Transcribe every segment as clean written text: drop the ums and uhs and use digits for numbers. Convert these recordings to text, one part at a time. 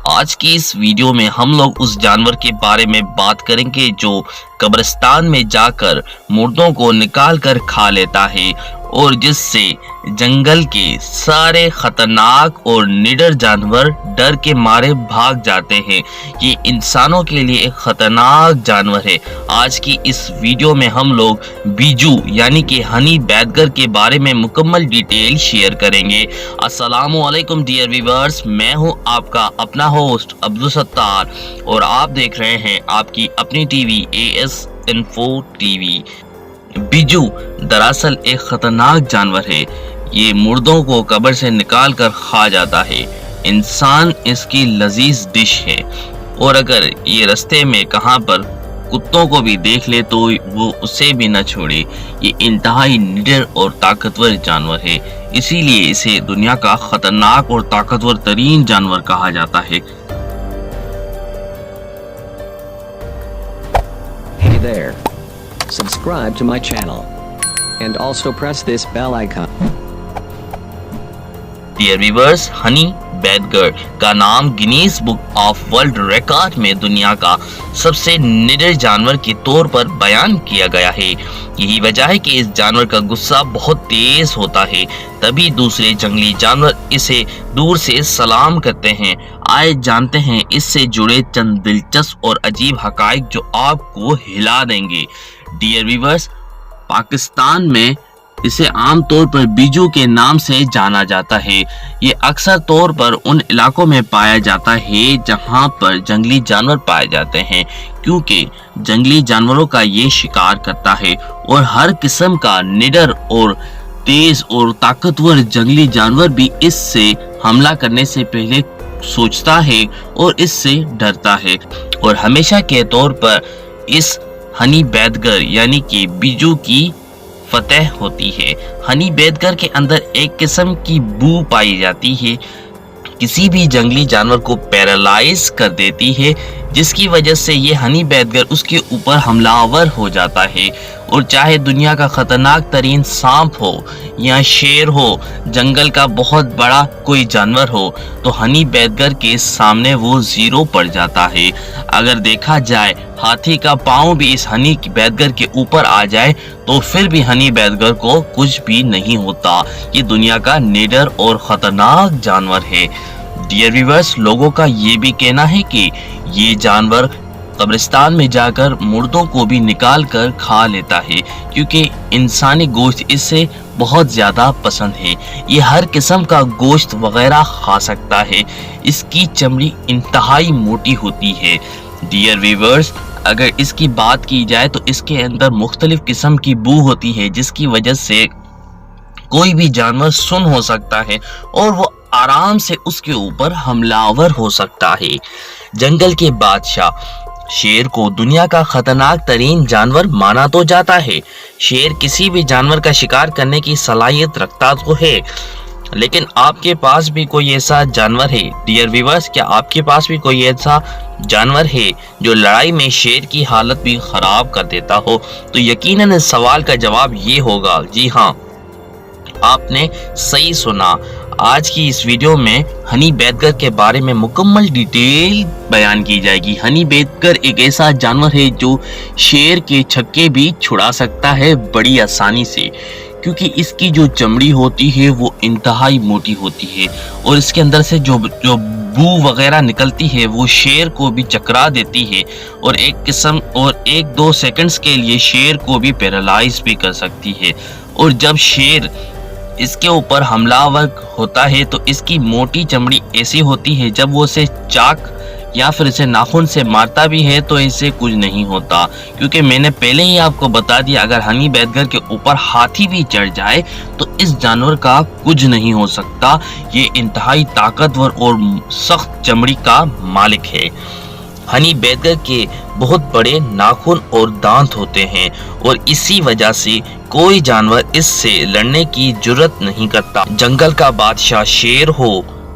آج کی اس ویڈیو میں ہم لوگ اس جانور کے بارے میں بات کریں گے جو قبرستان میں جا کر مردوں کو نکال کر کھا لیتا ہے اور جس سے جنگل کے سارے خطرناک اور نڈر جانور ڈر کے مارے بھاگ جاتے ہیں۔ یہ انسانوں کے لیے ایک خطرناک جانور ہے۔ آج کی اس ویڈیو میں ہم لوگ بیجو یعنی کہ ہنی بیدگر کے بارے میں مکمل ڈیٹیل شیئر کریں گے۔ السلام علیکم ڈیئر ویورز، میں ہوں آپ کا اپنا ہوسٹ عبدالستار اور آپ دیکھ رہے ہیں آپ کی اپنی T V AS Info TV۔ بیجو دراصل ایک خطرناک جانور ہے۔ یہ مردوں کو قبر سے نکال کر کھا جاتا ہے۔ انسان اس کی لذیذ ڈش ہے اور اگر یہ رستے میں کہاں پر کتوں کو بھی دیکھ لے تو وہ اسے بھی نہ چھوڑے۔ یہ انتہائی نڈر اور طاقتور جانور ہے، اسی لیے اسے دنیا کا خطرناک اور طاقتور ترین جانور کہا جاتا ہے۔ Hey there. Subscribe to my channel and also press this bell icon. Dear viewers, Honey Bedgar کا نام Guinness book of world record میں دنیا کا سب سے نڈر جانور کے طور پر بیان کیا گیا ہے۔ یہی وجہ ہے کہ اس جانور کا غصہ بہت تیز ہوتا ہے، تبھی دوسرے جنگلی جانور اسے دور سے سلام کرتے ہیں۔ آئے جانتے ہیں اس سے جڑے چند دلچسپ اور عجیب حقائق جو آپ کو ہلا دیں گے۔ ڈیئر ویورز، پاکستان میں اسے عام طور پر بیجو کے نام سے جانا جاتا ہے۔ یہ اکثر طور پر ان علاقوں میں پایا جاتا ہے جہاں پر جنگلی جانور پائے جاتے ہیں، کیونکہ جنگلی جانوروں کا یہ شکار کرتا ہے اور ہر قسم کا نڈر اور تیز اور طاقتور جنگلی جانور بھی اس سے حملہ کرنے سے پہلے سوچتا ہے اور اس سے ڈرتا ہے، اور ہمیشہ کے طور پر اس ہنی بیدگر یعنی کہ بیجو کی فتح ہوتی ہے۔ ہنی بیدگر کے اندر ایک قسم کی بو پائی جاتی ہے، کسی بھی جنگلی جانور کو پیرالائز کر دیتی ہے، جس کی وجہ سے یہ ہنی بیدگر اس کے اوپر حملہ آور ہو جاتا ہے، اور چاہے دنیا کا خطرناک ترین سانپ ہو یا شیر ہو، جنگل کا بہت بڑا کوئی جانور ہو، تو ہنی بیدگر کے سامنے وہ زیرو پڑ جاتا ہے۔ اگر دیکھا جائے ہاتھی کا پاؤں بھی اس ہنی بیدگر کے اوپر آ جائے تو پھر بھی ہنی بیدگر کو کچھ بھی نہیں ہوتا۔ یہ دنیا کا نڈر اور خطرناک جانور ہے۔ ڈیئر ویورز، لوگوں کا یہ بھی کہنا ہے کہ یہ جانور قبرستان میں جا کر مردوں کو بھی نکال کر کھا لیتا ہے، کیونکہ انسانی گوشت اس سے بہت زیادہ پسند ہے۔ یہ ہر قسم کا گوشت وغیرہ کھا سکتا ہے۔ اس کی چمڑی انتہائی موٹی ہوتی ہے۔ ڈیئر ویورز، اگر اس کی بات کی جائے تو اس کے اندر مختلف قسم کی بو ہوتی ہے، جس کی وجہ سے کوئی بھی جانور سن ہو سکتا ہے اور وہ آرام سے اس کے اوپر حملہ آور ہو سکتا ہے۔ جنگل کے بادشاہ شیر کو دنیا کا خطرناک ترین جانور مانا تو جاتا ہے۔ شیر کسی بھی جانور کا شکار کرنے کی صلاحیت رکھتا تو ہے، لیکن آپ کے پاس بھی کوئی ایسا جانور ہے؟ ڈیئر ویورز، کیا آپ کے پاس بھی کوئی ایسا جانور ہے جو لڑائی میں شیر کی حالت بھی خراب کر دیتا ہو؟ تو یقیناً اس سوال کا جواب یہ ہوگا، جی ہاں، آپ نے صحیح سنا۔ آج کی اس ویڈیو میں ہنی بیدگر کے بارے میں مکمل ڈیٹیل بیان کی جائے گی۔ ہنی بیدگر ایک ایسا جانور ہے جو شیر کے چھکے بھی چھڑا سکتا ہے بڑی آسانی سے، کیونکہ اس کی جو چمڑی ہوتی ہے وہ انتہائی موٹی ہوتی ہے، اور اس کے اندر سے جو بو وغیرہ نکلتی ہے وہ شیر کو بھی چکرا دیتی ہے، اور ایک دو سیکنڈز کے لیے شیر کو بھی پیرالائز بھی کر سکتی ہے۔ اور جب شیر اس کے اوپر حملہ آور ہوتا ہے تو اس کی موٹی چمڑی ایسی ہوتی ہے، جب وہ اسے چاک یا پھر اسے ناخن سے مارتا بھی ہے تو اسے کچھ نہیں ہوتا، کیونکہ میں نے پہلے ہی آپ کو بتا دیا اگر ہنی بیدگر کے اوپر ہاتھی بھی چڑھ جائے تو اس جانور کا کچھ نہیں ہو سکتا۔ یہ انتہائی طاقتور اور سخت چمڑی کا مالک ہے۔ ہنی بیدگر کے بہت بڑے ناخن اور دانت ہوتے ہیں، اور اسی وجہ سے کوئی جانور اس سے لڑنے کی جرت نہیں کرتا۔ جنگل کا بادشاہ شیر ہو،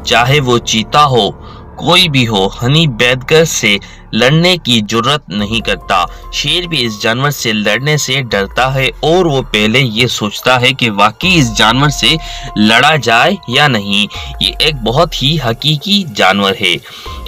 چاہے وہ چیتا ہو، کوئی بھی ہو، ہنی بیدگر سے لڑنے کی جرت نہیں کرتا۔ شیر بھی اس جانور سے لڑنے سے ڈرتا ہے اور وہ پہلے یہ سوچتا ہے کہ واقعی اس جانور سے لڑا جائے یا نہیں۔ یہ ایک بہت ہی حقیقی جانور ہے۔